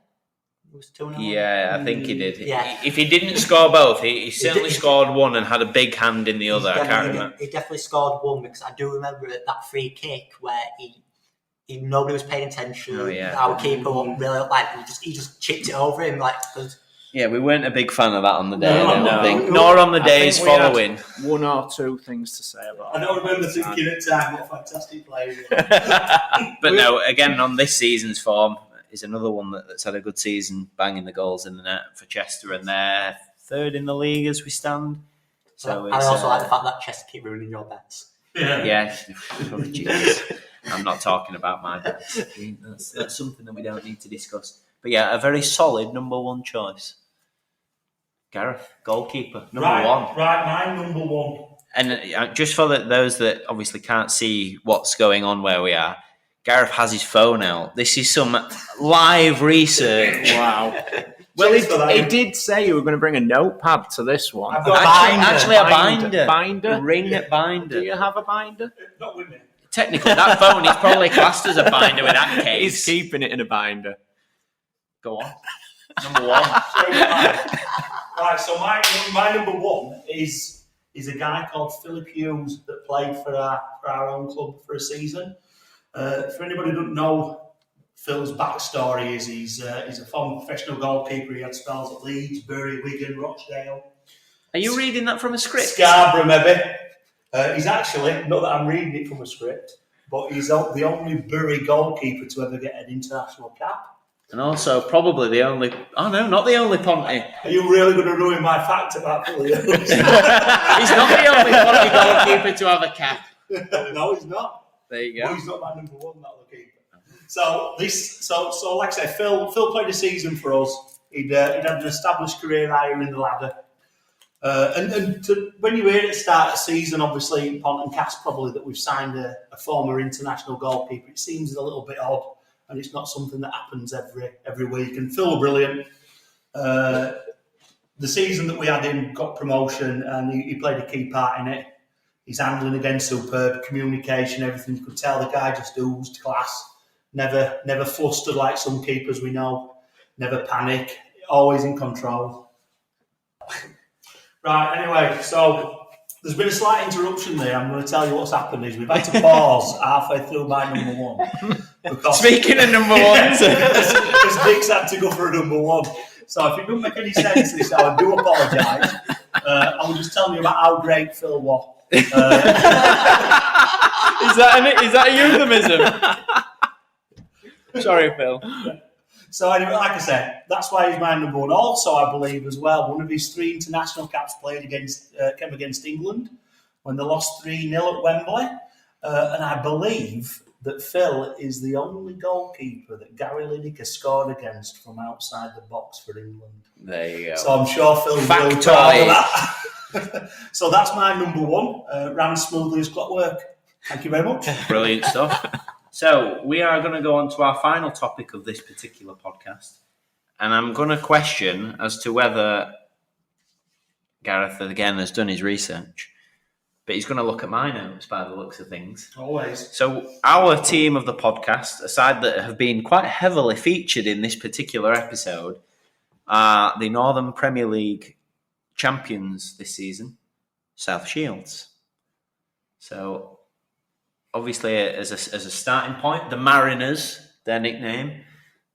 It was 2-0. Yeah, I think he did. Yeah. If he didn't score both, he certainly scored one and had a big hand in the other. I can't remember. He definitely scored one, because I do remember that free kick where nobody was paying attention. Oh, yeah. Our keeper wasn't really he just chipped it over him, Yeah, we weren't a big fan of that on the day, No, I don't no. think. Nor on the days think we had following. one or two things to say about I don't remember thinking at the time what a fantastic player he was. But no, again, on this season's form, is another one that's had a good season, banging the goals in the net for Chester, and they're third in the league as we stand. So I it's, also like the fact that Chester keep ruining your bets. Yeah, oh, Jesus. I'm not talking about my bets. That's something that we don't need to discuss. But yeah, a very solid number one choice. Gareth, goalkeeper, number one. Right, my number one. And just for those that obviously can't see what's going on where we are, Gareth has his phone out. This is some live research. Wow. Well, he did say you were going to bring a notepad to this one. I've got Actually, a binder. Binder? A ring binder. Do you have a binder? Not with me. Technically, that phone is probably classed as a binder in that case. He's keeping it in a binder. Go on. Number one. Right, so my number one is a guy called Philip Hughes that played for our own club for a season. For anybody who doesn't know Phil's backstory, is he's a former professional goalkeeper. He had spells at Leeds, Bury, Wigan, Rochdale. Are you reading that from a script? Scarborough, maybe. He's actually, not that I'm reading it from a script, but he's the only Bury goalkeeper to ever get an international cap. And also, probably the only... Oh, no, not the only Ponty. Are you really going to ruin my fact about Phil Hughes? He's not the only Ponty goalkeeper to have a cap. No, he's not. There you Well, go. he's not my number one, that keeper. So like I said, Phil played a season for us. He'd had an established career higher in the ladder. When you hear at the start of the season, obviously in Pont and Cast probably that we've signed a former international goalkeeper, it seems a little bit odd, and it's not something that happens every week. And Phil, brilliant. The season that we had him got promotion, and he played a key part in it. His handling again superb, communication, everything. You could tell the guy just oozed class. Never flustered like some keepers we know. Never panic. Always in control. Right, anyway, so there's been a slight interruption there. I'm going to tell you what's happened is we've had to pause halfway through my number one. Because, Speaking of number ones. because Dick's had to go for a number one. So if it doesn't make any sense this now, I do apologise. I'm just telling you about how great Phil was. Is that a euphemism? Sorry, Phil. So anyway, like I said, that's why he's my number one. Also, I believe as well, one of his 3 international caps came against England when they lost 3-0 at Wembley. And I believe that Phil is the only goalkeeper that Gary Lineker scored against from outside the box for England. There you go. So I'm sure Phil will proud of that. So that's my number one. Ran smoothly as clockwork. Thank you very much. Brilliant stuff. So we are going to go on to our final topic of this particular podcast. And I'm going to question as to whether Gareth, again, has done his research. But he's going to look at my notes by the looks of things. Always. So our team of the podcast, a side that have been quite heavily featured in this particular episode, are the Northern Premier League champions this season, South Shields. So obviously, as a starting point, the Mariners, their nickname,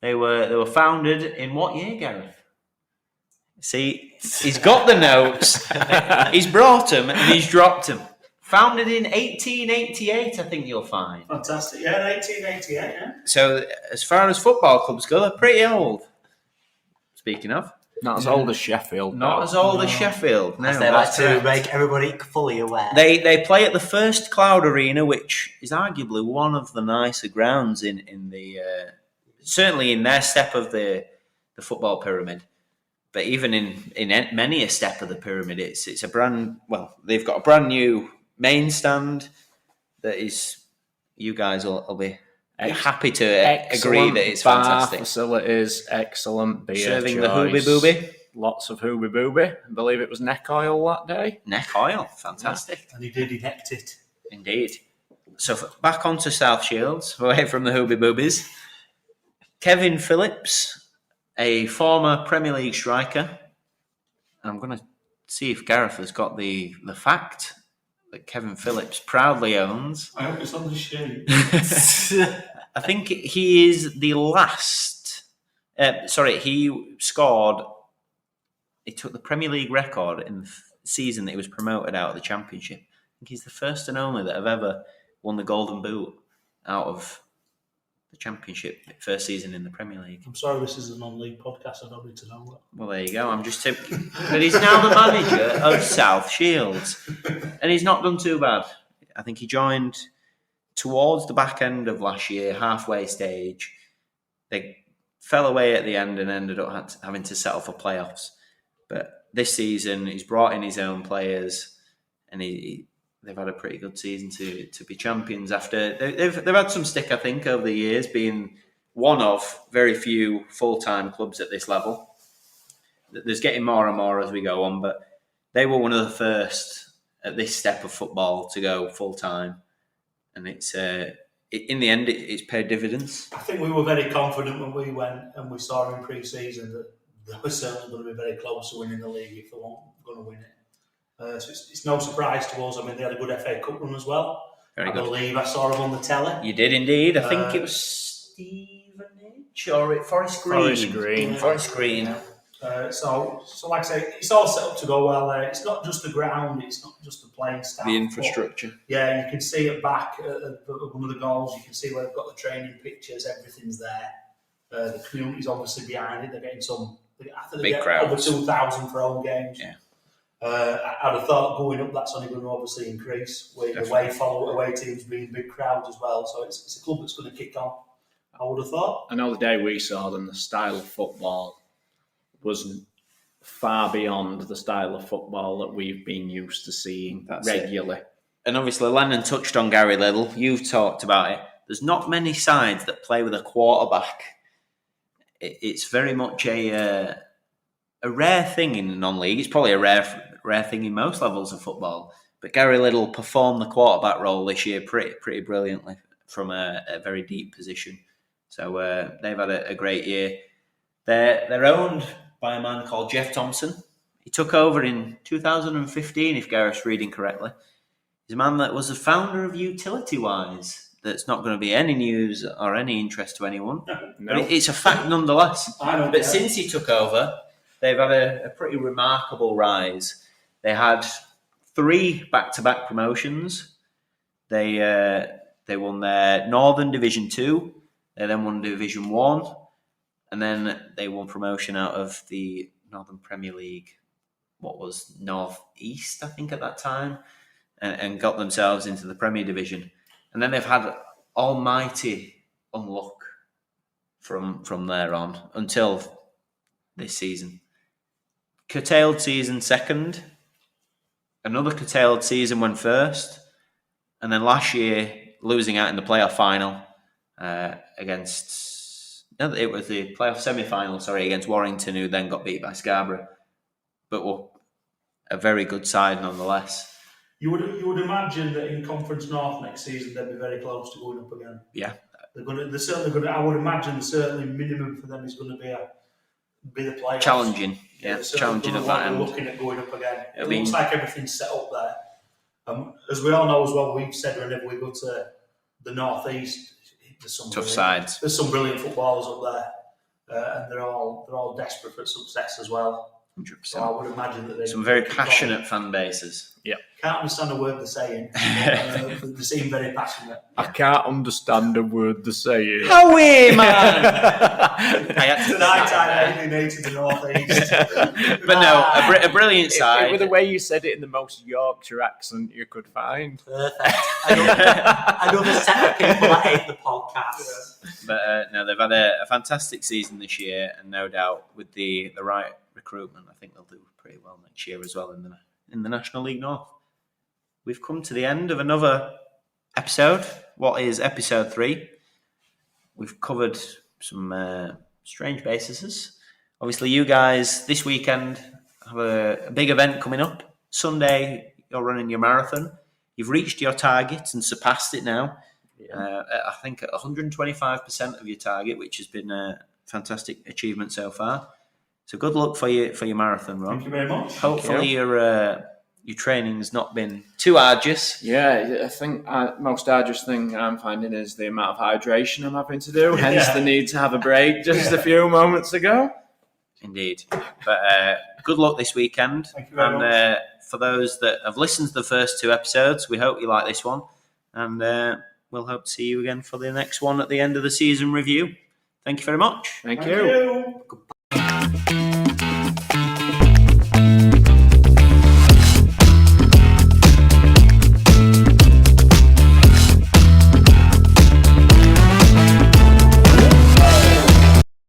they were founded in what year, Gareth? See, he's got the notes. He's brought them and he's dropped them. Founded in 1888, I think you'll find. Fantastic. Yeah, 1888, yeah. So as far as football clubs go, they're pretty old. Speaking of. Not as old as Sheffield. Not as old as Sheffield. No, As they like that's to correct. make everybody fully aware. They play at the First Cloud Arena, which is arguably one of the nicer grounds in the certainly in their step of the football pyramid. But even in many a step of the pyramid, it's a they've got a brand new main stand that is. You guys will be happy to agree that it's bar fantastic. Facilities, excellent beer Serving choice. the hooby booby. Lots of hooby booby. I believe it was neck oil that day. Neck oil, fantastic. And he necked it. Indeed. So back onto South Shields, away from the hooby boobies. Kevin Phillips, a former Premier League striker. I'm going to see if Gareth has got the fact that Kevin Phillips proudly owns. I hope it's on the sheet. I think he is the last. He scored he took the Premier League record in the season that he was promoted out of the Championship. I think he's the first and only that have ever won the Golden Boot out of the Championship first season in the Premier League. I'm sorry, this is a non-league podcast. I don't need to know that. Well, there you go. I'm just tipping. But he's now the manager of South Shields, and he's not done too bad. I think he joined towards the back end of last year, halfway stage. They fell away at the end and ended up having to settle for playoffs. But this season, he's brought in his own players, and they've had a pretty good season to be champions. After they've had some stick, I think, over the years, being one of very few full-time clubs at this level. There's getting more and more as we go on, but they were one of the first at this step of football to go full-time, and it's in the end it's paid dividends. I think we were very confident when we went and we saw in pre-season that they were certainly going to be very close to winning the league if they weren't going to win it. So it's no surprise to us. I mean, they had a good FA Cup run as well. Very good. I believe I saw them on the telly. You did indeed. I think it was Stevenage or Forest Green. Forest Green. So like I say, it's all set up to go well there. It's not just the ground, it's not just the playing staff. The infrastructure. Yeah, you can see it back at one of the goals. You can see where they've got the training pictures. Everything's there. The community's obviously behind it. They're getting some. I think they get crowds. over 2,000 for home games. Yeah. I'd have thought going up that's only going to obviously increase with away teams being big crowds as well. So it's a club that's going to kick on. I would have thought. I know the day we saw them, the style of football was far beyond the style of football that we've been used to seeing regularly. And obviously, Lennon touched on Gary Liddell. You've talked about it. There's not many sides that play with a quarterback. It's very much a rare thing in the non-league. It's probably a rare thing in most levels of football. But Gary Liddell performed the quarterback role this year pretty brilliantly from a very deep position. So they've had a great year. They're owned by a man called Jeff Thompson. He took over in 2015, if Gareth's reading correctly. He's a man that was the founder of Utility Wise. That's not going to be any news or any interest to anyone. No. But it's a fact nonetheless. I don't But care. since he took over, they've had a pretty remarkable rise. They had 3 back-to-back promotions. They won their Northern Division 2. They then won Division 1. And then they won promotion out of the Northern Premier League, what was North East, I think, at that time, and got themselves into the Premier Division. And then they've had almighty unluck from there on until this season. Curtailed season second, another curtailed season when first, and then last year losing out in the playoff final against... No, it was the playoff semi-final, against Warrington, who then got beat by Scarborough. But were a very good side nonetheless. You would imagine that in Conference North next season they'd be very close to going up again. Yeah. They're certainly going to. I would imagine certainly minimum for them is going to be the playoffs. Challenging. Yeah, challenging at that end. Looking at going up again. It mean, looks like everything's set up there. As we all know as well, we've said whenever we go to the North East, there's some tough sides. There's some brilliant footballers up there, and they're all desperate for success as well. 100%. So I would imagine that some very passionate fan bases. Yeah. Can't understand a word they're saying. They seem very passionate. I can't understand a word they're saying. Howie, man! Tonight I'm alienated the North East. But no, a brilliant side. With the way you said it in the most Yorkshire accent you could find. Perfect. Another set of people that hate the podcast. But no, they've had a fantastic season this year, and no doubt with the right recruitment, I think they'll do pretty well next year as well in the National League North. We've come to the end of another episode. What is episode 3? We've covered some strange bases. Obviously, you guys this weekend have a big event coming up. Sunday, you're running your marathon. You've reached your target and surpassed it now. Yeah. I think at 125% of your target, which has been a fantastic achievement so far. So good luck for your marathon run. Thank you very much. Hopefully your training's not been too arduous. Yeah, I think most arduous thing I'm finding is the amount of hydration I'm having to do. Hence the need to have a break just a few moments ago. Indeed. But good luck this weekend. Thank you very and much. For those that have listened to the first 2 episodes, we hope you like this one. And we'll hope to see you again for the next one at the end of the season review. Thank you very much. Thank Thank you. you.